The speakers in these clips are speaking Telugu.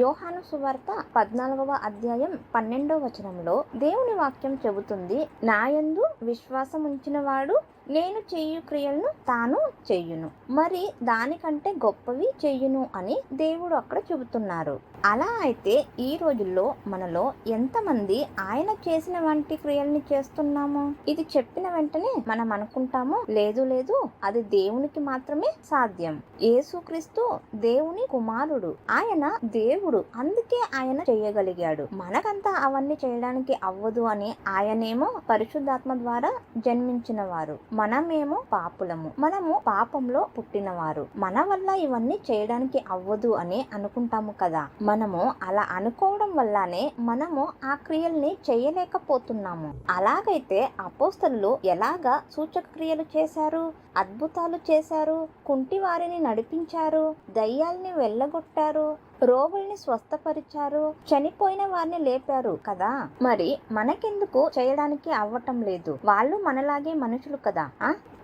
యోహాను సువార్త 14వ అధ్యాయం 12వ వచనంలో దేవుని వాక్యం చెబుతుంది, నాయందు విశ్వాసం ఉంచిన వాడు నేను చేయు క్రియలను తాను చెయ్యును, మరి దానికంటే గొప్పవి చెయ్యును అని దేవుడు అక్కడ చెబుతున్నారు. అలా అయితే ఈ రోజుల్లో మనలో ఎంతమంది ఆయన చేసిన వంటి క్రియల్ని చేస్తున్నాము? ఇది చెప్పిన వెంటనే మనం అనుకుంటాము, లేదు లేదు, అది దేవునికి మాత్రమే సాధ్యం. యేసుక్రీస్తు దేవుని కుమారుడు, ఆయన దేవుడు, అందుకే ఆయన చేయగలిగాడు. మనకంతా అవన్నీ చేయడానికి అవ్వదు అని ఆయనేమో పరిశుద్ధాత్మ ద్వారా జన్మించిన వారు, మనమేమో పాపులము, మనము పాపంలో పుట్టినవారు, మన వల్ల ఇవన్నీ చేయడానికి అవ్వదు అని అనుకుంటాము కదా. మనము అలా అనుకోవడం వల్లనే మనము ఆ క్రియల్ని చేయలేకపోతున్నాము. అలాగైతే అపోస్తలులు ఎలాగా సూచక క్రియలు చేశారు, అద్భుతాలు చేశారు, కుంటి వారిని నడిపించారు, దయ్యాల్ని వెళ్ళగొట్టారు, రోగుల్ని స్వస్థపరిచారు, చనిపోయిన వారిని లేపారు కదా. మరి మనకెందుకు చేయడానికి అవ్వటం లేదు? వాళ్ళు మనలాగే మనుషులు కదా.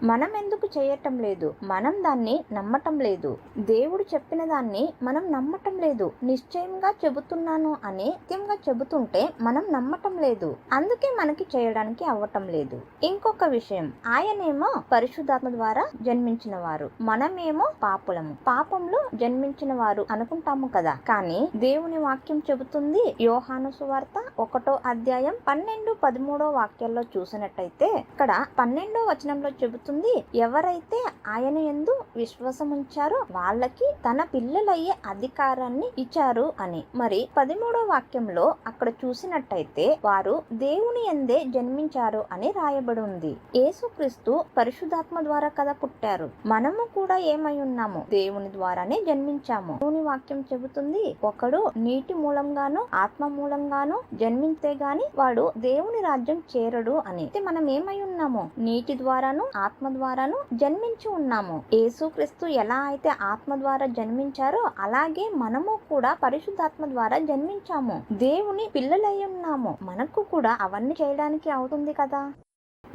మనం ఎందుకు చేయటం లేదు? మనం దాన్ని నమ్మటం లేదు. దేవుడు చెప్పిన దాన్ని మనం నమ్మటం లేదు. నిశ్చయంగా చెబుతున్నాను అని సత్యంగా చెబుతుంటే మనం నమ్మటం లేదు, అందుకే మనకి చేయడానికి అవ్వటం లేదు. ఇంకొక విషయం, ఆయనేమో పరిశుద్ధాత్మ ద్వారా జన్మించిన వారు, మనమేమో పాపులము, పాపంలో జన్మించిన వారు అనుకుంటాము కదా. కానీ దేవుని వాక్యం చెబుతుంది, యోహాను సువార్త 1వ అధ్యాయం 12, 13 వాక్యాల్లో చూసినట్టయితే ఇక్కడ 12వ వచనంలో చెబుతుంది, ఎవరైతే ఆయన యందు విశ్వాసం ఉంచారో వాళ్ళకి తన పిల్లలయ్యే అధికారాన్ని ఇచ్చారు అని. మరి 13వ వాక్యంలో అక్కడ చూసినట్టయితే వారు దేవుని యందే జన్మించారు అని రాయబడి ఉంది. యేసుక్రీస్తు పరిశుద్ధాత్మ ద్వారా కదా పుట్టారు. మనము కూడా ఏమై ఉన్నాము? దేవుని ద్వారానే జన్మించాము. దేవుని వాక్యం చెబుతుంది, ఒకడు నీటి మూలంగాను ఆత్మ మూలంగాను జన్మింతే గాని వాడు దేవుని రాజ్యం చేరడు అని. మనం ఏమై ఉన్నాము? నీటి ద్వారాను ఆత్మ ద్వారాను జన్మించి ఉన్నాము. యేసుక్రీస్తు ఎలా అయితే ఆత్మ ద్వారా జన్మించారో అలాగే మనము కూడా పరిశుద్ధాత్మ ద్వారా జన్మించాము. దేవుని పిల్లలై ఉన్నాము. మనకు కూడా అవన్నీ చేయడానికి అవుతుంది కదా.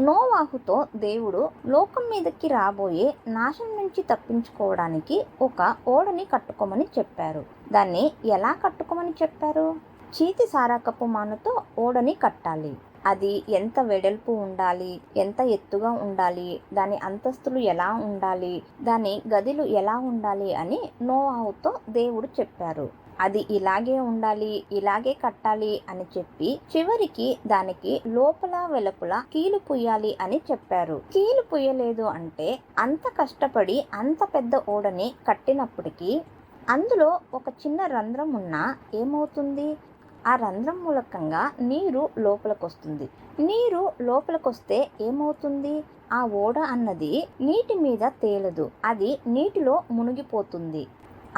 నోవాహుతో దేవుడు లోకం మీదకి రాబోయే నాశనం నుంచి తప్పించుకోవడానికి ఒక ఓడని కట్టుకోమని చెప్పారు. దాన్ని ఎలా కట్టుకోమని చెప్పారు? చీతి సారాకపు మానుతో ఓడని కట్టాలి. అది ఎంత వెడల్పు ఉండాలి, ఎంత ఎత్తుగా ఉండాలి, దాని అంతస్తులు ఎలా ఉండాలి, దాని గదులు ఎలా ఉండాలి అని నోవాహుతో దేవుడు చెప్పారు. అది ఇలాగే ఉండాలి, ఇలాగే కట్టాలి అని చెప్పి చివరికి దానికి లోపల వెలుపల కీలు పుయ్యాలి అని చెప్పారు. కీలు పుయ్యలేదు అంటే అంత కష్టపడి అంత పెద్ద ఓడని కట్టినప్పటికీ అందులో ఒక చిన్న రంధ్రం ఉన్నా ఏమవుతుంది? ఆ రంధ్రం మూలకంగా నీరు లోపలికొస్తుంది. నీరు లోపలికొస్తే ఏమవుతుంది? ఆ ఓడ అన్నది నీటి మీద తేలదు, అది నీటిలో మునిగిపోతుంది.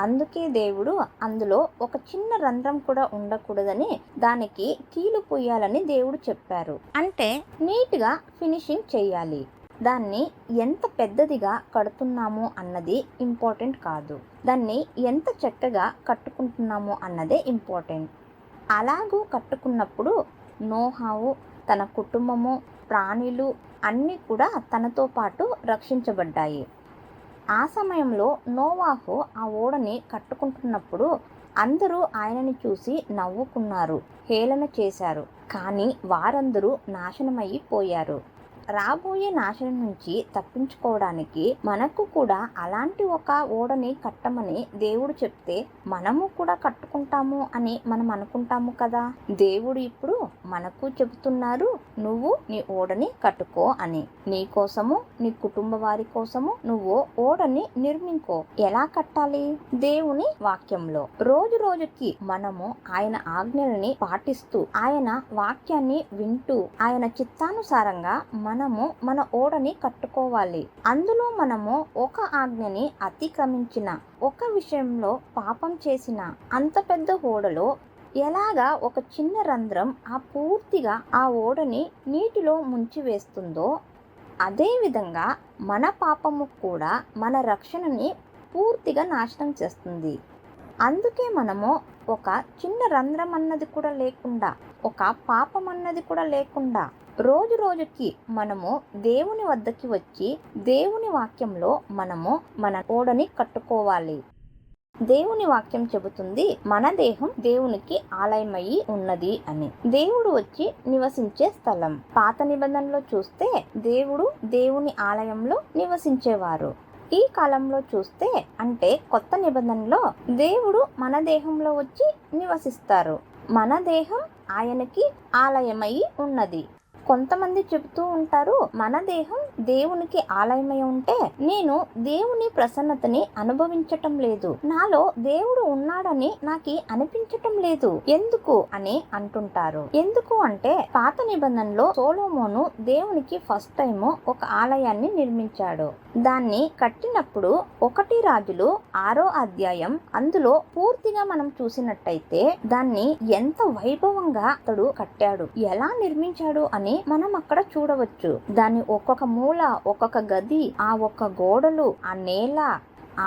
అందుకే దేవుడు అందులో ఒక చిన్న రంధ్రం కూడా ఉండకూడదని దానికి కీలు పొయ్యాలని దేవుడు చెప్పారు. అంటే నీట్గా ఫినిషింగ్ చేయాలి. దాన్ని ఎంత పెద్దదిగా కడుతున్నాము అన్నది ఇంపార్టెంట్ కాదు, దాన్ని ఎంత చక్కగా కట్టుకుంటున్నాము అన్నదే ఇంపార్టెంట్. అలాగూ కట్టుకున్నప్పుడు నోహావు, తన కుటుంబము, ప్రాణులు అన్నీ కూడా తనతో పాటు రక్షించబడ్డాయి. ఆ సమయంలో నోవాహు ఆ ఓడని కట్టుకుంటున్నప్పుడు అందరూ ఆయనని చూసి నవ్వుకున్నారు, హేళన చేశారు. కానీ వారందరూ నాశనమైపోయారు. రాబోయే నాశనం నుంచి తప్పించుకోవడానికి మనకు కూడా అలాంటి ఒక ఓడని కట్టమని దేవుడు చెప్తే మనము కూడా కట్టుకుంటాము అని మనం అనుకుంటాము కదా. దేవుడు ఇప్పుడు మనకు చెబుతున్నారు, నువ్వు నీ ఓడని కట్టుకో అని. నీ కోసము, నీ కుటుంబ వారి కోసము నువ్వు ఓడని నిర్మించుకో. ఎలా కట్టాలి? దేవుని వాక్యంలో. రోజు రోజుకి మనము ఆయన ఆజ్ఞల్ని పాటిస్తూ, ఆయన వాక్యాన్ని వింటూ, ఆయన చిత్తానుసారంగా మనము మన ఓడని కట్టుకోవాలి. అందులో మనము ఒక ఆజ్ఞని అతిక్రమించిన, ఒక విషయంలో పాపం చేసిన అంత పెద్ద ఓడలో ఎలాగా ఒక చిన్న రంధ్రం పూర్తిగా ఆ ఓడని నీటిలో ముంచి వేస్తుందో అదే విధంగా మన పాపము కూడా మన రక్షణని పూర్తిగా నాశనం చేస్తుంది. అందుకే మనము ఒక చిన్న రంధ్రం అన్నది కూడా లేకుండా, ఒక పాపం అన్నది కూడా లేకుండా రోజు రోజుకి మనము దేవుని వద్దకి వచ్చి దేవుని వాక్యంలో మనము మన ఓడని కట్టుకోవాలి. దేవుని వాక్యం చెబుతుంది మన దేహం దేవునికి ఆలయమయ్యి ఉన్నది అని. దేవుడు వచ్చి నివసించే స్థలం. పాత నిబంధనలో చూస్తే దేవుడు దేవుని ఆలయంలో నివసించేవారు. ఈ కాలంలో చూస్తే అంటే కొత్త నిబంధనలో దేవుడు మన దేహంలో వచ్చి నివసిస్తారు. మన దేహం ఆయనకి ఆలయమై ఉన్నది. కొంతమంది చెబుతూ ఉంటారు, మన దేహం దేవునికి ఆలయమై ఉంటే నేను దేవుని ప్రసన్నతని అనుభవించటం లేదు, నాలో దేవుడు ఉన్నాడని నాకు అనిపించటం లేదు, ఎందుకు అని అంటుంటారు. ఎందుకు అంటే పాత నిబంధనలో సొలొమోను దేవునికి ఫస్ట్ టైం ఒక ఆలయాన్ని నిర్మించాడు. దాన్ని కట్టినప్పుడు 1 రాజులు 6వ అధ్యాయం అందులో పూర్తిగా మనం చూసినట్టయితే దాన్ని ఎంత వైభవంగా అతడు కట్టాడు, ఎలా నిర్మించాడు అని మనం అక్కడ చూడవచ్చు. దాని ఒక్కొక్క మూల, ఒక్కొక్క గది, ఆ ఒక్క గోడలు, ఆ నేల,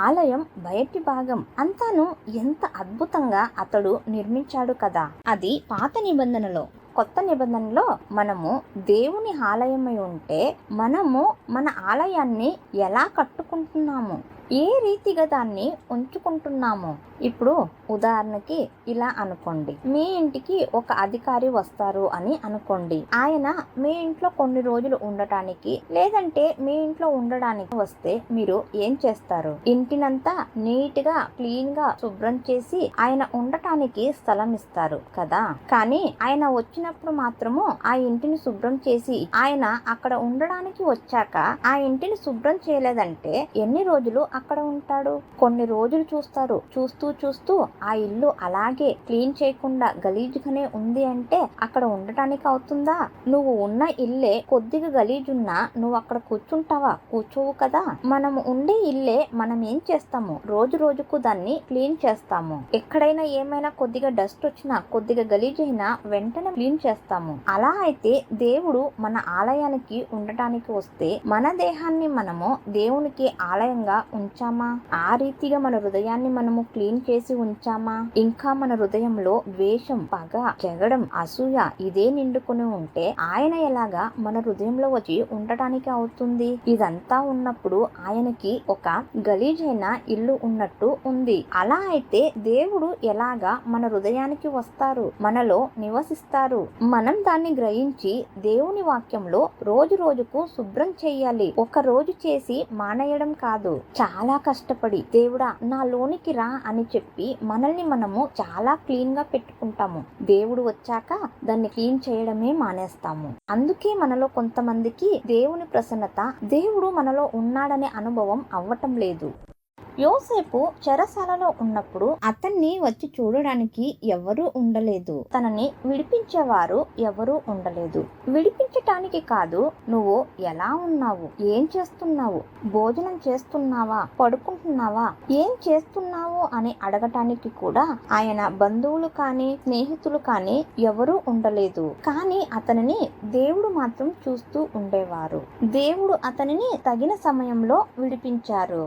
ఆలయం బయటి భాగం అంతాను ఎంత అద్భుతంగా అతడు నిర్మించాడు కదా. అది పాత నిబంధనలో. కొత్త నిబంధనలో మనము దేవుని ఆలయమై ఉంటే మనము మన ఆలయాన్ని ఎలా కట్టుకుంటున్నాము, ఏ రీతిగా దాన్ని ఉంచుకుంటున్నాము. ఇప్పుడు ఉదాహరణకి ఇలా అనుకోండి, మీ ఇంటికి ఒక అధికారి వస్తారు అని అనుకోండి. ఆయన మీ ఇంట్లో కొన్ని రోజులు ఉండటానికి లేదంటే మీ ఇంట్లో ఉండడానికి వస్తే మీరు ఏం చేస్తారు? ఇంటినంతా నీట్ గా క్లీన్ గా శుభ్రం చేసి ఆయన ఉండటానికి స్థలం ఇస్తారు కదా. కానీ ఆయన వచ్చినప్పుడు మాత్రము ఆ ఇంటిని శుభ్రం చేసి ఆయన అక్కడ ఉండడానికి వచ్చాక ఆ ఇంటిని శుభ్రం చేయలేదంటే ఎన్ని రోజులు అక్కడ ఉంటాడు? కొన్ని రోజులు చూస్తారు. చూస్తూ ఆ ఇల్లు అలాగే క్లీన్ చేయకుండా గలీజుగానే ఉంది అంటే అక్కడ ఉండటానికి అవుతుందా? నువ్వు ఉన్న ఇల్లే కొద్దిగా గలీజున్నా నువ్వు అక్కడ కూర్చుంటావా? కూర్చోవు కదా. మనము ఉండే ఇల్లే మనం ఏం చేస్తాము? రోజు రోజుకు దాన్ని క్లీన్ చేస్తాము. ఎక్కడైనా ఏమైనా కొద్దిగా డస్ట్ వచ్చినా కొద్దిగా గలీజైనా వెంటనే క్లీన్ చేస్తాము. అలా అయితే దేవుడు మన ఆలయానికి ఉండటానికి వస్తే మన దేహాన్ని మనము దేవునికి ఆలయంగా ఉంచామా? ఆ రీతిగా మన హృదయాన్ని మనము క్లీన్ చేసి ఉంచామా? ఇంకా మన హృదయంలో ద్వేషం, పగ, జగడం, అసూయ ఇదే నిండుకుని ఉంటే ఆయన ఎలాగా మన హృదయంలో వచ్చి ఉండటానికి అవుతుంది? ఇదంతా ఉన్నప్పుడు ఆయనకి ఒక గలీజైన ఇల్లు ఉన్నట్టు ఉంది. అలా అయితే దేవుడు ఎలాగా మన హృదయానికి వస్తారు, మనలో నివసిస్తారు? మనం దాన్ని గ్రహించి దేవుని వాక్యంలో రోజు రోజుకు శుభ్రం చేయాలి. ఒక రోజు చేసి మానేయడం కాదు, చాలా కష్టపడి దేవుడా నా లోనికి రా అని చెప్పి మనల్ని మనము చాలా క్లీన్ గా పెట్టుకుంటాము. దేవుడు వచ్చాక దాన్ని క్లీన్ చేయడమే మానేస్తాము. అందుకే మనలో కొంతమందికి దేవుని ప్రసన్నత, దేవుడు మనలో ఉన్నాడనే అనుభవం అవ్వటం లేదు. యోసేపు చెరసాలలో ఉన్నప్పుడు అతన్ని వచ్చి చూడడానికి ఎవరూ ఉండలేదు. తనని విడిపించేవారు ఎవరూ ఉండలేదు. విడిపించటానికి కాదు, నువ్వు ఎలా ఉన్నావు, ఏం చేస్తున్నావు, భోజనం చేస్తున్నావా, పడుకుంటున్నావా, ఏం చేస్తున్నావు అని అడగటానికి కూడా ఆయన బంధువులు కానీ స్నేహితులు కానీ ఎవరూ ఉండలేదు. కానీ అతనిని దేవుడు మాత్రం చూస్తూ ఉండేవారు. దేవుడు అతనిని తగిన సమయంలో విడిపించారు.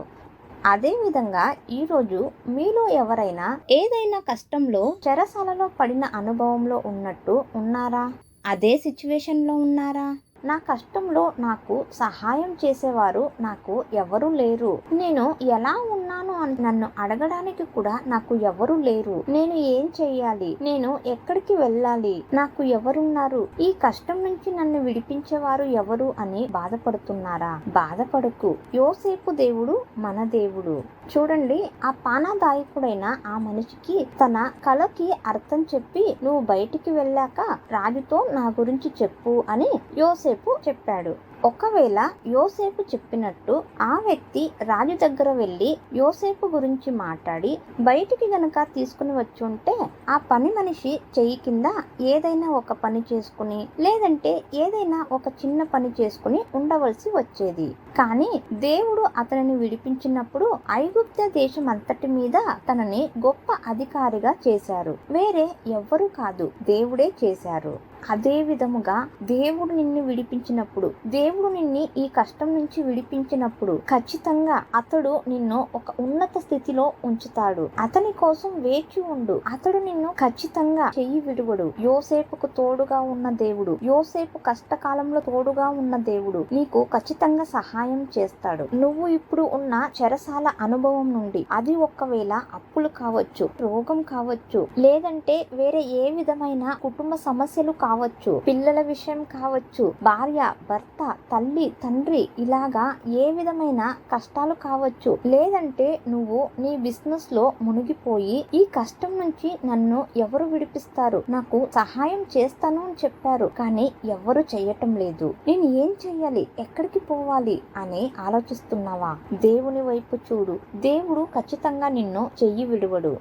అదే విధంగా ఈరోజు మీలో ఎవరైనా ఏదైనా కష్టంలో చెరసాలలో పడిన అనుభవంలో ఉన్నట్టు ఉన్నారా? అదే సిచ్యువేషన్లో ఉన్నారా? నా కష్టంలో నాకు సహాయం చేసేవారు నాకు ఎవరు లేరు, నేను ఎలా ఉన్నాను అని నన్ను అడగడానికి కూడా నాకు ఎవరు లేరు, నేను ఏం చెయ్యాలి, నేను ఎక్కడికి వెళ్ళాలి, నాకు ఎవరున్నారు, ఈ కష్టం నుంచి నన్ను విడిపించేవారు ఎవరు అని బాధపడుతున్నారా? బాధపడకు, యోసేపు దేవుడు మన దేవుడు. చూడండి, ఆ పానాదాయకుడైన ఆ మనిషికి తన కలకి అర్థం చెప్పి నువ్వు బయటికి వెళ్ళాక రాజుతో నా గురించి చెప్పు అని యోసేపు చెప్పాడు. ఒకవేళ యోసేపు చెప్పినట్టు ఆ వ్యక్తి రాజు దగ్గర వెళ్ళి యోసేపు గురించి మాట్లాడి బయటికి గనక తీసుకుని వచ్చి ఉంటే ఆ పని మనిషి చెయ్యి కింద ఏదైనా ఒక పని చేసుకుని లేదంటే ఏదైనా ఒక చిన్న పని చేసుకుని ఉండవలసి వచ్చేది. కానీ దేవుడు అతనిని విడిపించినప్పుడు ఐగుప్త దేశం అంతటి మీద తనని గొప్ప అధికారిగా చేశారు. వేరే ఎవ్వరూ కాదు, దేవుడే చేశారు. అదే విధముగా దేవుడు నిన్ను విడిపించినప్పుడు, దేవుడు నిన్ను ఈ కష్టం నుంచి విడిపించినప్పుడు ఖచ్చితంగా అతడు నిన్ను ఒక ఉన్నత స్థితిలో ఉంచుతాడు. అతని కోసం వేచి ఉండు. అతడు నిన్ను ఖచ్చితంగా చెయ్యి విడువడు. యోసేపుకు తోడుగా ఉన్న దేవుడు, యోసేపు కష్టకాలంలో తోడుగా ఉన్న దేవుడు నీకు ఖచ్చితంగా సహాయం చేస్తాడు. నువ్వు ఇప్పుడు ఉన్న చెరసాల అనుభవం నుండి, అది ఒకవేళ అప్పులు కావచ్చు, రోగం కావచ్చు, లేదంటే వేరే ఏ విధమైన కుటుంబ సమస్యలు కావచ్చు, పిల్లల విషయం కావచ్చు, భార్య, భర్త, తల్లి, తండ్రి, ఇలాగా ఏ విధమైన కష్టాలు కావచ్చు, లేదంటే నువ్వు నీ బిజినెస్ లో మునిగిపోయి ఈ కష్టం నుంచి నన్ను ఎవరు విడిపిస్తారు, నాకు సహాయం చేస్తాను అని చెప్పారు, కానీ ఎవరు చేయటం లేదు, నేను ఏం చెయ్యాలి, ఎక్కడికి పోవాలి అని ఆలోచిస్తున్నావా? దేవుని వైపు చూడు. దేవుడు ఖచ్చితంగా నిన్ను చెయ్యి విడువడు.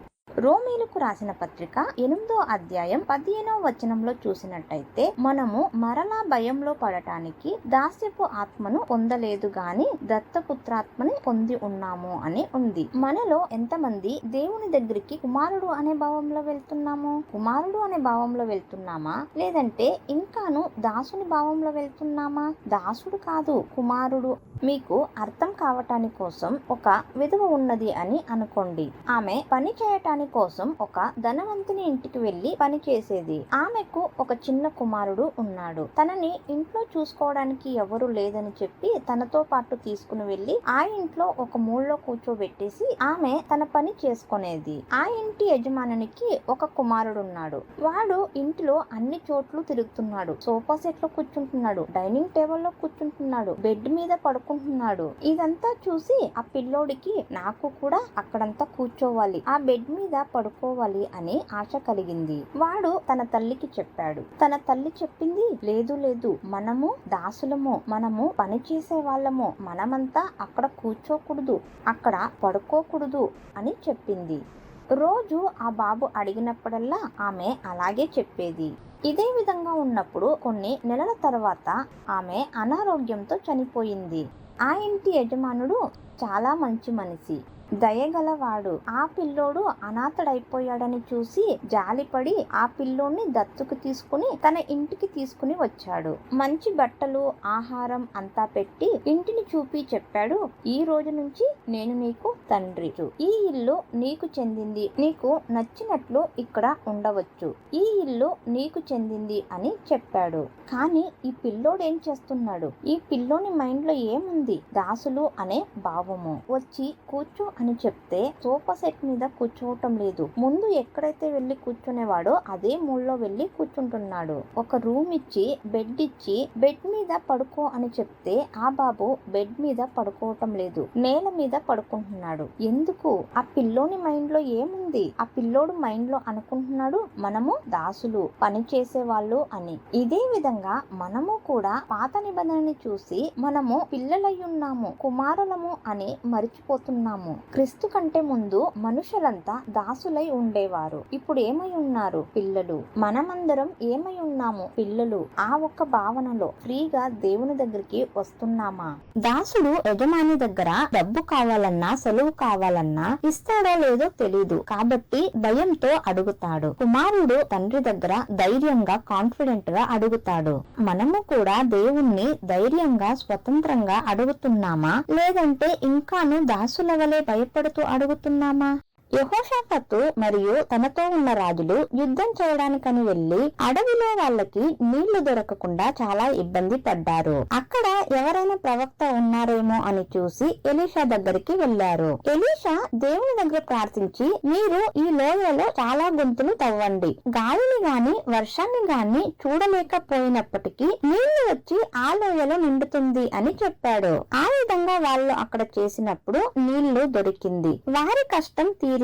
రోమీలకు రాసిన పత్రిక 8వ అధ్యాయం 15వ వచనంలో చూసినట్టయితే, మనము మరలా భయంలో పడటానికి దాస్యపు ఆత్మను పొందలేదు గాని దత్తపుత్రాత్మని పొంది ఉన్నాము అని ఉంది. మనలో ఎంతమంది దేవుని దగ్గరికి కుమారుడు అనే భావంలో వెళ్తున్నాము? కుమారుడు అనే భావంలో వెళ్తున్నామా, లేదంటే ఇంకాను దాసుని భావంలో వెళ్తున్నామా? దాసుడు కాదు, కుమారుడు. మీకు అర్థం కావటాని కోసం ఒక విధవ ఉన్నది అని అనుకోండి. ఆమె పని చేయటానికి కోసం ఒక ధనవంతుని ఇంటికి వెళ్లి పని చేసేది. ఆమెకు ఒక చిన్న కుమారుడు ఉన్నాడు. తనని ఇంట్లో చూసుకోవడానికి ఎవరు లేదని చెప్పి తనతో పాటు తీసుకుని వెళ్లి ఆ ఇంట్లో ఒక మూలలో కూర్చోబెట్టేసి ఆమె తన పని చేసుకునేది. ఆ ఇంటి యజమానునికి ఒక కుమారుడు ఉన్నాడు. వాడు ఇంటిలో అన్ని చోట్ల తిరుగుతున్నాడు. సోఫా సెట్ లో కూర్చుంటున్నాడు, డైనింగ్ టేబుల్ లో కూర్చుంటున్నాడు, బెడ్ మీద పడుకుంటున్నాడు. ఇదంతా చూసి ఆ పిల్లోడికి నాకు కూడా అక్కడంతా కూర్చోవాలి, ఆ బెడ్ మీద పడుకోవాలి అని ఆశ కలిగింది. వాడు తన తల్లికి చెప్పాడు. తన తల్లి చెప్పింది, లేదు లేదు, మనము దాసులము, మనము పని చేసే వాళ్ళము, మనమంతా అక్కడ కూర్చోకూడదు, అక్కడ పడుకోకూడదు అని చెప్పింది. రోజు ఆ బాబు అడిగినప్పుడల్లా ఆమె అలాగే చెప్పేది. ఇదే విధంగా ఉన్నప్పుడు కొన్ని నెలల తర్వాత ఆమె అనారోగ్యంతో చనిపోయింది. ఆ ఇంటి యజమానుడు చాలా మంచి మనిషి, దయగలవాడు. ఆ పిల్లోడు అనాథడైపోయాడని చూసి జాలిపడి ఆ పిల్లోడిని దత్తుకు తీసుకుని తన ఇంటికి తీసుకుని వచ్చాడు. మంచి బట్టలు, ఆహారం అంతా పెట్టి ఇంటిని చూపి చెప్పాడు, ఈ రోజు నుంచి నేను నీకు తండ్రి, ఈ ఇల్లు నీకు చెందింది, నీకు నచ్చినట్లు ఇక్కడ ఉండవచ్చు, ఈ ఇల్లు నీకు చెందింది అని చెప్పాడు. కానీ ఈ పిల్లోడు ఏం చేస్తున్నాడు? ఈ పిల్లోని మైండ్ లో ఏముంది? దాసులు అనే భావము. వచ్చి కూర్చో అని చెప్తే సోఫా సెట్ మీద కూర్చోవటం లేదు. ముందు ఎక్కడైతే వెళ్లి కూర్చునేవాడో అదే మూలలో వెళ్లి కూర్చుంటున్నాడు. ఒక రూమ్ ఇచ్చి బెడ్ ఇచ్చి బెడ్ మీద పడుకో అని చెప్తే ఆ బాబు బెడ్ మీద పడుకోవటం లేదు, నేల మీద పడుకుంటున్నాడు. ఎందుకు? ఆ పిల్లోని మైండ్ లో ఏముంది? ఆ పిల్లోడు మైండ్ లో అనుకుంటున్నాడు మనము దాసులు, పని చేసే వాళ్ళు అని. ఇదే విధంగా మనము కూడా పాత నిబంధనని చూసి మనము పిల్లలయ్యున్నాము, కుమారులము అని మరిచిపోతున్నాము. క్రీస్తు కంటే ముందు మనుషులంతా దాసులై ఉండేవారు. ఇప్పుడు ఏమై ఉన్నారు? పిల్లలు. మనమందరం ఏమై ఉన్నాము? పిల్లలు. ఆ ఒక్క భావనలో ఫ్రీగా దేవుని దగ్గరికి వస్తున్నామా? దాసుడు యజమాని దగ్గర డబ్బు కావాలన్నా, సెలవు కావాలన్నా ఇస్తాడో లేదో తెలీదు కాబట్టి భయంతో అడుగుతాడు. కుమారుడు తండ్రి దగ్గర ధైర్యంగా, కాన్ఫిడెంట్ గా అడుగుతాడు. మనము కూడా దేవుణ్ణి ధైర్యంగా, స్వతంత్రంగా అడుగుతున్నామా, లేదంటే ఇంకాను దాసుల వలె భయపడుతూ అడుగుతున్నామా? యెహోషాఫతు మరియు తనతో ఉన్న రాజులు యుద్ధం చేయడానికని వెళ్లి అడవిలో వాళ్ళకి నీళ్లు దొరకకుండా చాలా ఇబ్బంది పడ్డారు. అక్కడ ఎవరైనా ప్రవక్త ఉన్నారేమో అని చూసి ఎలీషా దగ్గరికి వెళ్లారు. ఎలీషా దేవుని దగ్గర ప్రార్థించి, మీరు ఈ లోయలో చాలా గొంతులు తవ్వండి, గాలిని గాని వర్షాన్ని గాని చూడలేకపోయినప్పటికీ నీళ్లు వచ్చి ఆ లోయలో నిండుతుంది అని చెప్పాడు. ఆ విధంగా వాళ్ళు అక్కడ చేసినప్పుడు నీళ్లు దొరికింది, వారి కష్టం తీరింది.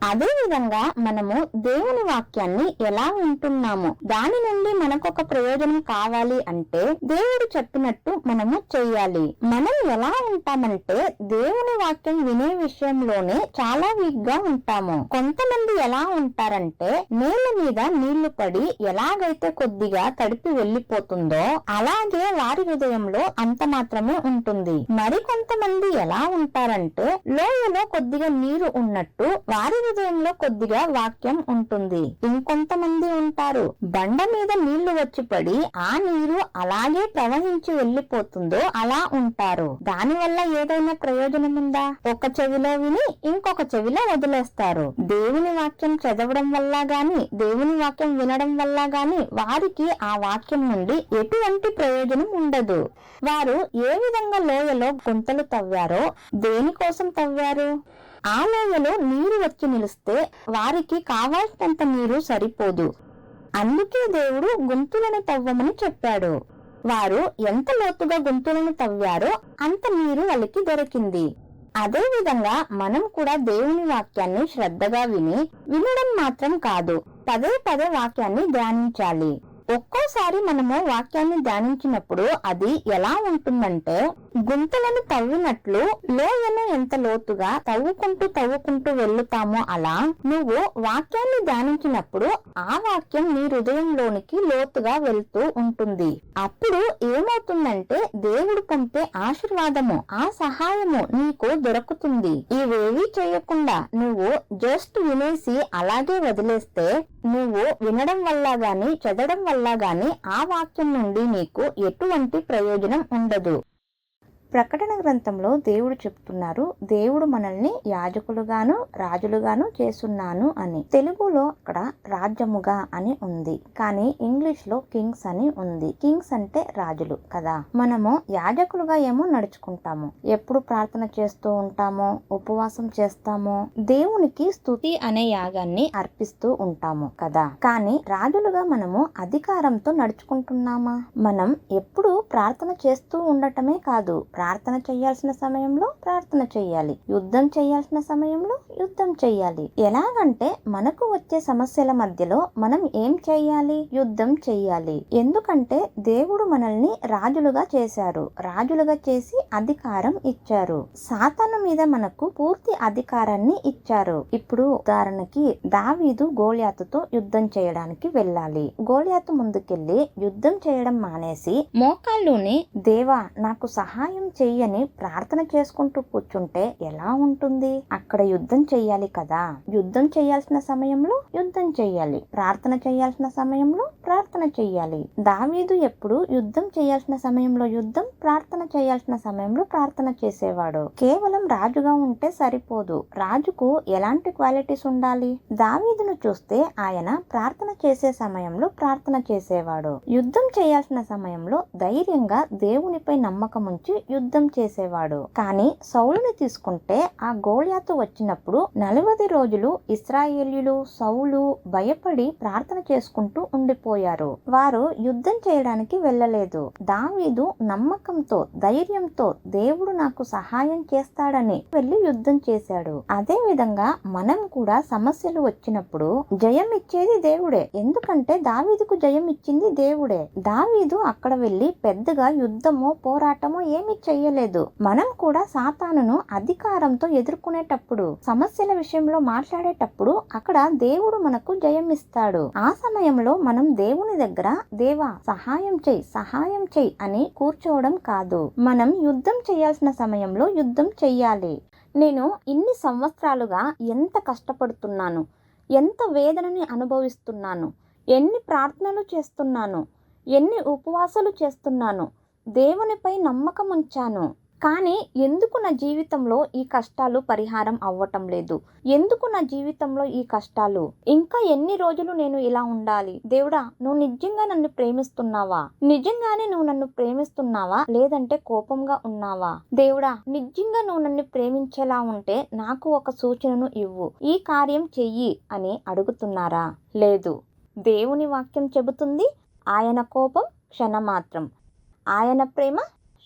అదే విధంగా మనము దేవుని వాక్యాన్ని ఎలా వింటున్నాము, దాని నుండి మనకొక ప్రయోజనం కావాలి అంటే దేవుడు చెప్పినట్టు మనము చెయ్యాలి. మనం ఎలా ఉంటామంటే దేవుని వాక్యం వినే విషయంలోనే చాలా వీక్ గా ఉంటాము. కొంతమంది ఎలా ఉంటారంటే నేల మీద నీళ్లు పడి ఎలాగైతే కొద్దిగా తడిపి వెళ్లిపోతుందో అలాగే వారి హృదయంలో అంత మాత్రమే ఉంటుంది. మరి కొంతమంది ఎలా ఉంటారంటే లోయలో కొద్దిగా నీరు ఉన్నట్టు వారి హృదయంలో కొద్దిగా వాక్యం ఉంటుంది. ఇంకొంతమంది ఉంటారు, బండ మీద నీళ్లు వచ్చి పడి ఆ నీరు అలాగే ప్రవహించి వెళ్లిపోతుందో అలా ఉంటారు. దానివల్ల ఏదైనా ప్రయోజనం ఉందా? ఒక చెవిలో విని ఇంకొక చెవిలో వదిలేస్తారు. దేవుని వాక్యం చదవడం వల్ల గాని, దేవుని వాక్యం వినడం వల్ల గాని వారికి ఆ వాక్యం నుండి ఎటువంటి ప్రయోజనం ఉండదు. వారు ఏ విధంగా లోయలో గుంతలు తవ్వారో దేనికోసం తవ్వారు? ఆ లోయలో నీరు వచ్చి నిలిస్తే వారికి కావాల్సినంత నీరు సరిపోదు. అందుకే దేవుడు గుంతులను తవ్వమని చెప్పాడు. వారు ఎంత లోతుగా గుంతులను తవ్వారో అంత నీరు వాళ్ళకి దొరికింది. అదే విధంగా మనం కూడా దేవుని వాక్యాన్ని శ్రద్ధగా వినడం మాత్రం కాదు, పదే పదే వాక్యాన్ని ధ్యానించాలి. ఒక్కోసారి మనము వాక్యాన్ని ధ్యానించినప్పుడు అది ఎలా ఉంటుందంటే, గుంతలను తవ్వినట్లు లోయను ఎంత లోతుగా తవ్వుకుంటూ వెళ్తామో అలా నువ్వు వాక్యాన్ని ధ్యానించినప్పుడు ఆ వాక్యం నీ హృదయంలోనికి లోతుగా వెళ్తూ ఉంటుంది. అప్పుడు ఏమవుతుందంటే దేవుడు పంపే ఆశీర్వాదము, ఆ సహాయము నీకు దొరుకుతుంది. ఇవేవీ చేయకుండా నువ్వు జస్ట్ వినేసి అలాగే వదిలేస్తే, నువ్వు వినడం వల్ల గాని చదవడం వల్ల గాని ఆ వాక్యం నుండి నీకు ఎటువంటి ప్రయోజనం ఉండదు. ప్రకటన గ్రంథంలో దేవుడు చెప్తున్నారు, దేవుడు మనల్ని యాజకులుగాను రాజులుగాను చేస్తున్నాను అని. తెలుగులో అక్కడ రాజ్యముగా అని ఉంది, కానీ ఇంగ్లీష్ లో కింగ్స్ అని ఉంది. కింగ్స్ అంటే రాజులు కదా. మనము యాజకులుగా ఏమో నడుచుకుంటాము, ఎప్పుడు ప్రార్థన చేస్తూ ఉంటామో, ఉపవాసం చేస్తామో, దేవునికి స్తుతి అనే యాగాన్ని అర్పిస్తూ ఉంటాము కదా. కానీ రాజులుగా మనము అధికారంతో నడుచుకుంటున్నామా? మనం ఎప్పుడు ప్రార్థన చేస్తూ ఉండటమే కాదు, ప్రార్థన చేయాల్సిన సమయంలో ప్రార్థన చేయాలి, యుద్ధం చేయాల్సిన సమయంలో యుద్ధం చేయాలి. ఎలాగంటే మనకు వచ్చే సమస్యల మధ్యలో మనం ఏం చేయాలి? యుద్ధం చేయాలి. ఎందుకంటే దేవుడు మనల్ని రాజులుగా చేశారు, రాజులుగా చేసి అధికారం ఇచ్చారు. సాతాను మీద మనకు పూర్తి అధికారాన్ని ఇచ్చారు. ఇప్పుడు ఉదాహరణకి దావీదు గోలియాతుతో యుద్ధం చేయడానికి వెళ్ళాలి. గోలియాతు ముందుకెళ్లి యుద్ధం చేయడం మానేసి మోకాళ్ళుని దేవా నాకు సహాయం చెయ్యని ప్రార్థన చేసుకుంటూ కూర్చుంటే ఎలా ఉంటుంది? అక్కడ యుద్ధం చెయ్యాలి కదా. యుద్ధం చేయాల్సిన సమయంలో యుద్ధం చెయ్యాలి, ప్రార్థన చేయాల్సిన సమయంలో ప్రార్థన చెయ్యాలి. దావీదు ఎప్పుడు యుద్ధం చేయాల్సిన సమయంలో యుద్ధం, ప్రార్థన చేయాల్సిన సమయంలో ప్రార్థన చేసేవాడు. కేవలం రాజుగా ఉంటే సరిపోదు, రాజుకు ఎలాంటి క్వాలిటీస్ ఉండాలి? దావీదును చూస్తే ఆయన ప్రార్థన చేసే సమయంలో ప్రార్థన చేసేవాడు, యుద్ధం చేయాల్సిన సమయంలో ధైర్యంగా దేవునిపై నమ్మకం ఉంచి యుద్ధం చేసేవాడు. కానీ సౌలుని తీసుకుంటే ఆ గోలియాతు వచ్చినప్పుడు 40 రోజులు ఇశ్రాయేలీయులు సౌలు భయపడి ప్రార్థన చేసుకుంటూ ఉండిపోయారు. వారు యుద్ధం చేయడానికి వెళ్ళలేదు. దావీదు నమ్మకంతో ధైర్యంతో దేవుడు నాకు సహాయం చేస్తాడని వెళ్లి యుద్ధం చేశాడు. అదే విధంగా మనం కూడా సమస్యలు వచ్చినప్పుడు జయం ఇచ్చేది దేవుడే, ఎందుకంటే దావీదుకు జయం ఇచ్చింది దేవుడే. దావీదు అక్కడ వెళ్లి పెద్దగా యుద్ధమో పోరాటమో ఏమి చెయ్యలేదు. మనం కూడా సాతానును అధికారంతో ఎదుర్కొనేటప్పుడు, సమస్యల విషయంలో మాట్లాడేటప్పుడు అక్కడ దేవుడు మనకు జయం ఇస్తాడు. ఆ సమయంలో మనం దేవుని దగ్గర దేవా సహాయం చెయ్యి అని కూర్చోవడం కాదు, మనం యుద్ధం చేయాల్సిన సమయంలో యుద్ధం చెయ్యాలి. నేను ఇన్ని సంవత్సరాలుగా ఎంత కష్టపడుతున్నాను, ఎంత వేదనని అనుభవిస్తున్నాను, ఎన్ని ప్రార్థనలు చేస్తున్నాను, ఎన్ని ఉపవాసాలు చేస్తున్నాను, దేవునిపై నమ్మకం ఉంచాను. కానీ ఎందుకు నా జీవితంలో ఈ కష్టాలు పరిహారం అవ్వటం లేదు? ఎందుకు నా జీవితంలో ఈ కష్టాలు? ఇంకా ఎన్ని రోజులు నేను ఇలా ఉండాలి? దేవుడా, నువ్వు నిజంగా నన్ను ప్రేమిస్తున్నావా? నిజంగానే నువ్వు నన్ను ప్రేమిస్తున్నావా లేదంటే కోపంగా ఉన్నావా? దేవుడా, నిజంగా నువ్వు నన్ను ప్రేమించేలా ఉంటే నాకు ఒక సూచనను ఇవ్వు, ఈ కార్యం చెయ్యి అని అడుగుతున్నారా? లేదు. దేవుని వాక్యం చెబుతుంది, ఆయన కోపం క్షణమాత్రం, ఆయన ప్రేమ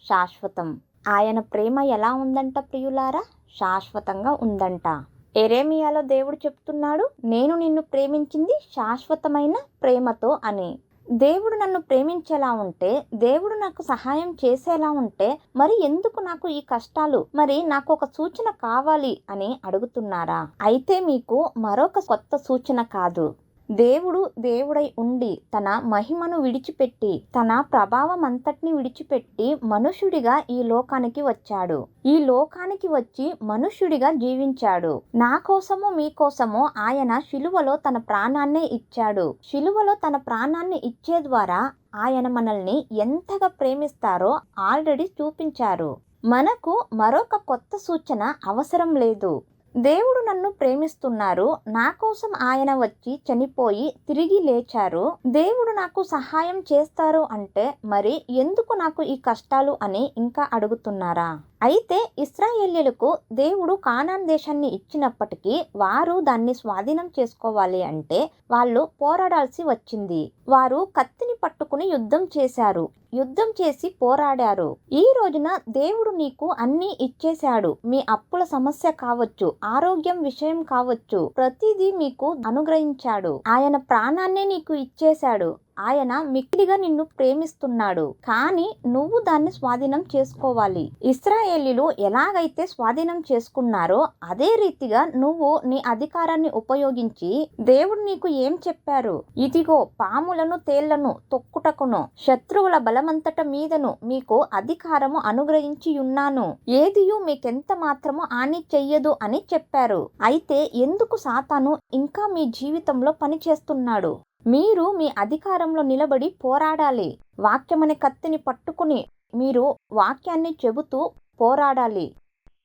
శాశ్వతం. ఆయన ప్రేమ ఎలా ఉందంట ప్రియులారా? శాశ్వతంగా ఉందంట. ఎరేమియాలో దేవుడు చెప్తున్నాడు, నేను నిన్ను ప్రేమించింది శాశ్వతమైన ప్రేమతో అని. దేవుడు నన్ను ప్రేమించేలా ఉంటే, దేవుడు నాకు సహాయం చేసేలా ఉంటే, మరి ఎందుకు నాకు ఈ కష్టాలు? మరి నాకు ఒక సూచన కావాలి అని అడుగుతున్నారా? అయితే మీకు మరొక కొత్త సూచన కాదు, దేవుడు దేవుడై ఉండి తన మహిమను విడిచిపెట్టి తన ప్రభావం అంతటిని విడిచిపెట్టి మనుష్యుడిగా ఈ లోకానికి వచ్చాడు. ఈ లోకానికి వచ్చి మనుష్యుడిగా జీవించాడు. నా కోసము మీకోసము ఆయన శిలువలో తన ప్రాణాన్నే ఇచ్చాడు. శిలువలో తన ప్రాణాన్ని ఇచ్చే ద్వారా ఆయన మనల్ని ఎంతగా ప్రేమిస్తారో ఆల్రెడీ చూపించారు. మనకు మరొక కొత్త సూచన అవసరం లేదు. దేవుడు నన్ను ప్రేమిస్తున్నారు, నా కోసం ఆయన వచ్చి చనిపోయి తిరిగి లేచారు, దేవుడు నాకు సహాయం చేస్తారు అంటే మరి ఎందుకు నాకు ఈ కష్టాలు అని ఇంకా అడుగుతున్నారా? అయితే ఇశ్రాయేలీయులకు దేవుడు కానాన్ దేశాన్ని ఇచ్చినప్పటికీ వారు దాన్ని స్వాధీనం చేసుకోవాలి అంటే వాళ్ళు పోరాడాల్సి వచ్చింది. వారు కత్తిని పట్టుకుని యుద్ధం చేశారు, యుద్ధం చేసి పోరాడారు. ఈ రోజున దేవుడు నీకు అన్నీ ఇచ్చేశాడు. మీ అప్పుల సమస్య కావచ్చు, ఆరోగ్యం విషయం కావచ్చు, ప్రతిదీ మీకు అనుగ్రహించాడు. ఆయన ప్రాణాన్నే నీకు ఇచ్చేశాడు. ఆయన మిక్కిలిగా నిన్ను ప్రేమిస్తున్నాడు. కానీ నువ్వు దాన్ని స్వాధీనం చేసుకోవాలి. ఇశ్రాయేలీయులు ఎలాగైతే స్వాధీనం చేసుకున్నారో అదే రీతిగా నువ్వు నీ అధికారాన్ని ఉపయోగించి దేవుడు నీకు ఏం చెప్పారు? ఇదిగో పాములను తేళ్లను తొక్కుటకును శత్రువుల బలమంతట మీదను మీకు అధికారము అనుగ్రహించి ఉన్నాను, ఏదియు మీకెంత మాత్రము హాని చెయ్యదు అని చెప్పారు. అయితే ఎందుకు సాతాను ఇంకా మీ జీవితంలో పనిచేస్తున్నాడు? మీరు మీ అధికారంలో నిలబడి పోరాడాలి. వాక్యమనే కత్తిని పట్టుకుని మీరు వాక్యాన్ని చెబుతూ పోరాడాలి.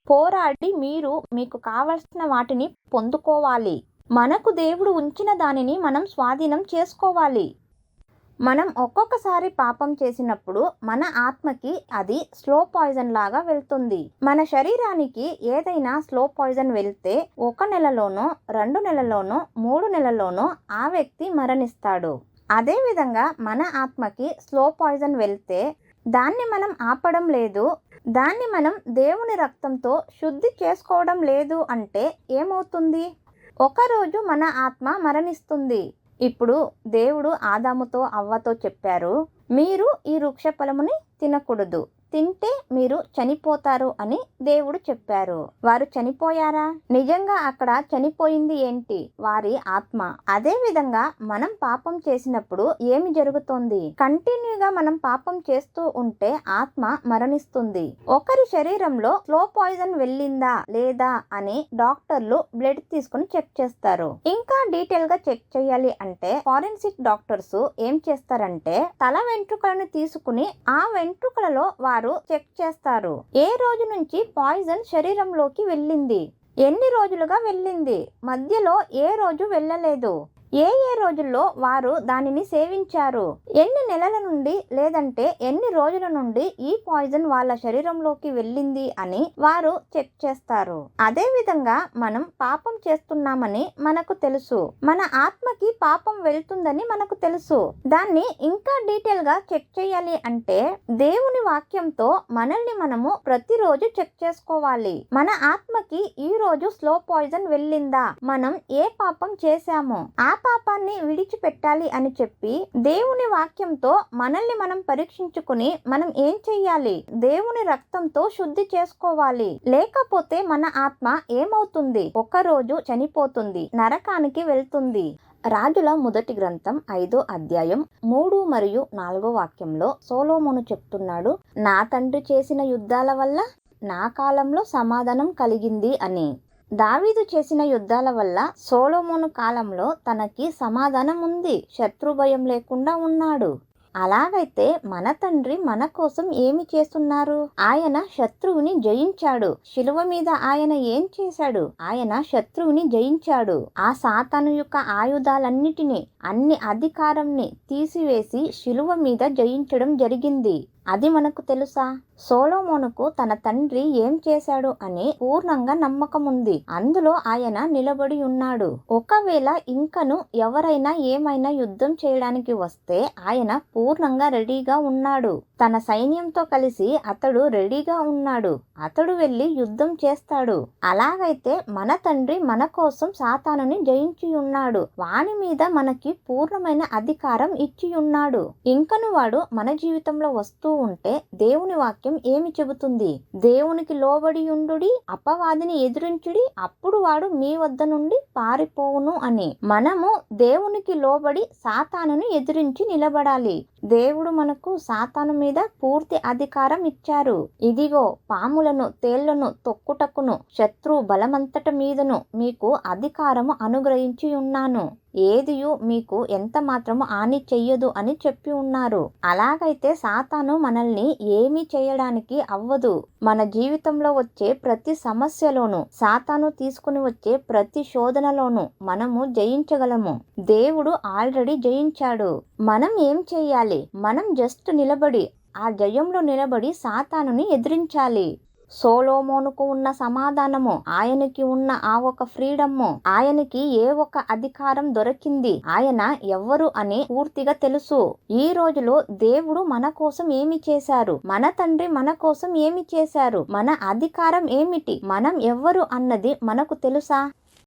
పోరాడి మీరు మీకు కావలసిన వాటిని పొందుకోవాలి. మనకు దేవుడు ఉంచిన దానిని మనం స్వాధీనం చేసుకోవాలి. మనం ఒక్కొక్కసారి పాపం చేసినప్పుడు మన ఆత్మకి అది స్లో పాయిజన్ లాగా వెళ్తుంది. మన శరీరానికి ఏదైనా స్లో పాయిజన్ వెళ్తే 1 నెలలోనో 2 నెలల్లోనో 3 నెలల్లోనో ఆ వ్యక్తి మరణిస్తాడు. అదేవిధంగా మన ఆత్మకి స్లో పాయిజన్ వెళ్తే దాన్ని మనం ఆపడం లేదు, దాన్ని మనం దేవుని రక్తంతో శుద్ధి చేసుకోవడం లేదు అంటే ఏమవుతుంది? ఒకరోజు మన ఆత్మ మరణిస్తుంది. ఇప్పుడు దేవుడు ఆదాముతో అవ్వతో చెప్పారు, మీరు ఈ వృక్ష ఫలముని తినకూడదు, తింటే మీరు చనిపోతారు అని దేవుడు చెప్పారు. వారు చనిపోయారా? నిజంగా అక్కడ చనిపోయింది ఏంటి? వారి ఆత్మ. అదే విధంగా మనం పాపం చేసినప్పుడు ఏమి జరుగుతోంది? కంటిన్యూగా మనం పాపం చేస్తూ ఉంటే ఆత్మ మరణిస్తుంది. ఒకరి శరీరంలో స్లో పాయిజన్ వెళ్ళిందా లేదా అని డాక్టర్లు బ్లడ్ తీసుకుని చెక్ చేస్తారు. ఇంకా డీటెయిల్ గా చెక్ చేయాలి అంటే ఫారెన్సిక్ డాక్టర్స్ ఏం చేస్తారంటే తల వెంట్రుకలను తీసుకుని ఆ వెంట్రుకలలో వారు చెక్ చేస్తారు. ఏ రోజు నుంచి పాయిజన్ శరీరంలోకి వెళ్ళింది, ఎన్ని రోజులుగా వెళ్ళింది, మధ్యలో ఏ రోజు వెళ్ళలేదు, ఏ రోజుల్లో వారు దానిని సేవించారు, ఎన్ని నెలల నుండి లేదంటే ఎన్ని రోజుల నుండి ఈ పాయిజన్ వాళ్ళ శరీరంలోకి వెళ్ళింది అని వారు చెక్ చేస్తారు. అదే విధంగా మనం పాపం చేస్తున్నామని మనకు తెలుసు, మన ఆత్మకి పాపం వెళ్తుందని మనకు తెలుసు. దాన్ని ఇంకా డీటెయిల్ గా చెక్ చేయాలి అంటే దేవుని వాక్యంతో మనల్ని మనము ప్రతిరోజు చెక్ చేసుకోవాలి. మన ఆత్మకి ఈ రోజు స్లో పాయిజన్ వెళ్ళిందా, మనం ఏ పాపం చేశామో ఆ పాపాన్ని విడిచిపెట్టాలి అని చెప్పి దేవుని వాక్యంతో మనల్ని మనం పరీక్షించుకుని మనం ఏం చెయ్యాలి? దేవుని రక్తంతో శుద్ధి చేసుకోవాలి. లేకపోతే మన ఆత్మ ఏమవుతుంది? ఒకరోజు చనిపోతుంది, నరకానికి వెళ్తుంది. రాజుల మొదటి గ్రంథం 5వ అధ్యాయం 3 మరియు 4వ వాక్యంలో సొలొమోను చెప్తున్నాడు, నా తండ్రి చేసిన యుద్ధాల వల్ల నా కాలంలో సమాధానం కలిగింది అని. దావీదు చేసిన యుద్ధాల వల్ల సొలొమోను కాలంలో తనకి సమాధానం ఉంది, శత్రుభయం లేకుండా ఉన్నాడు. అలాగైతే మన తండ్రి మన కోసం ఏమి చేస్తున్నారు? ఆయన శత్రువుని జయించాడు. శిలువ మీద ఆయన ఏం చేశాడు? ఆయన శత్రువుని జయించాడు. ఆ సాతాను యొక్క ఆయుధాలన్నిటినీ, అన్ని అధికారంని తీసివేసి శిలువ మీద జయించడం జరిగింది. అది మనకు తెలుసా? సొలొమోనుకు తన తండ్రి ఏం చేశాడు అని పూర్ణంగా నమ్మకం ఉంది. అందులో ఆయన నిలబడి ఉన్నాడు. ఒకవేళ ఇంకను ఎవరైనా ఏమైనా యుద్ధం చేయడానికి వస్తే ఆయన పూర్ణంగా రెడీగా ఉన్నాడు. తన సైన్యంతో కలిసి అతడు రెడీగా ఉన్నాడు. అతడు వెళ్ళి యుద్ధం చేస్తాడు. అలాగైతే మన తండ్రి మన కోసం సాతానుని జయించి ఉన్నాడు. వాని మీద మనకి పూర్ణమైన అధికారం ఇచ్చి ఉన్నాడు. ఇంకను వాడు మన జీవితంలో వస్తూ ఉంటే దేవుని వాక్యం ఏమి చెబుతుంది? దేవునికి లోబడి ఉండుడి, అపవాదిని ఎదిరించుడి, అప్పుడు వాడు మీ వద్ద నుండి పారిపోవును అని. మనము దేవునికి లోబడి సాతానుని ఎదిరించి నిలబడాలి. దేవుడు మనకు సాతాను మీద పూర్తి అధికారం ఇచ్చారు. ఇదిగో పాములను తేళ్లను తొక్కుటకును శత్రు బలమంతట మీదను మీకు అధికారము అనుగ్రహించి ఉన్నాను. ఏదియు మీకు ఎంత మాత్రము హాని చెయ్యదు అని చెప్పి ఉన్నారు. అలాగైతే సాతాను మనల్ని ఏమీ చేయడానికి అవ్వదు. మన జీవితంలో వచ్చే ప్రతి సమస్యలోను, సాతాను తీసుకుని వచ్చే ప్రతి శోధనలోను మనము జయించగలము. దేవుడు ఆల్రెడీ జయించాడు. మనం ఏం చెయ్యాలి? మనం జస్ట్ నిలబడి, ఆ జయంలో నిలబడి సాతానుని ఎదిరించాలి. సొలొమోనుకు ఉన్న సమాధానము, ఆయనకి ఉన్న ఆ ఒక ఫ్రీడము, ఆయనకి ఏ ఒక అధికారం దొరికింది, ఆయన ఎవ్వరు అని పూర్తిగా తెలుసు. ఈ రోజులో దేవుడు మన కోసం ఏమి చేశారు, మన తండ్రి మన కోసం ఏమి చేశారు, మన అధికారం ఏమిటి, మనం ఎవ్వరు అన్నది మనకు తెలుసా?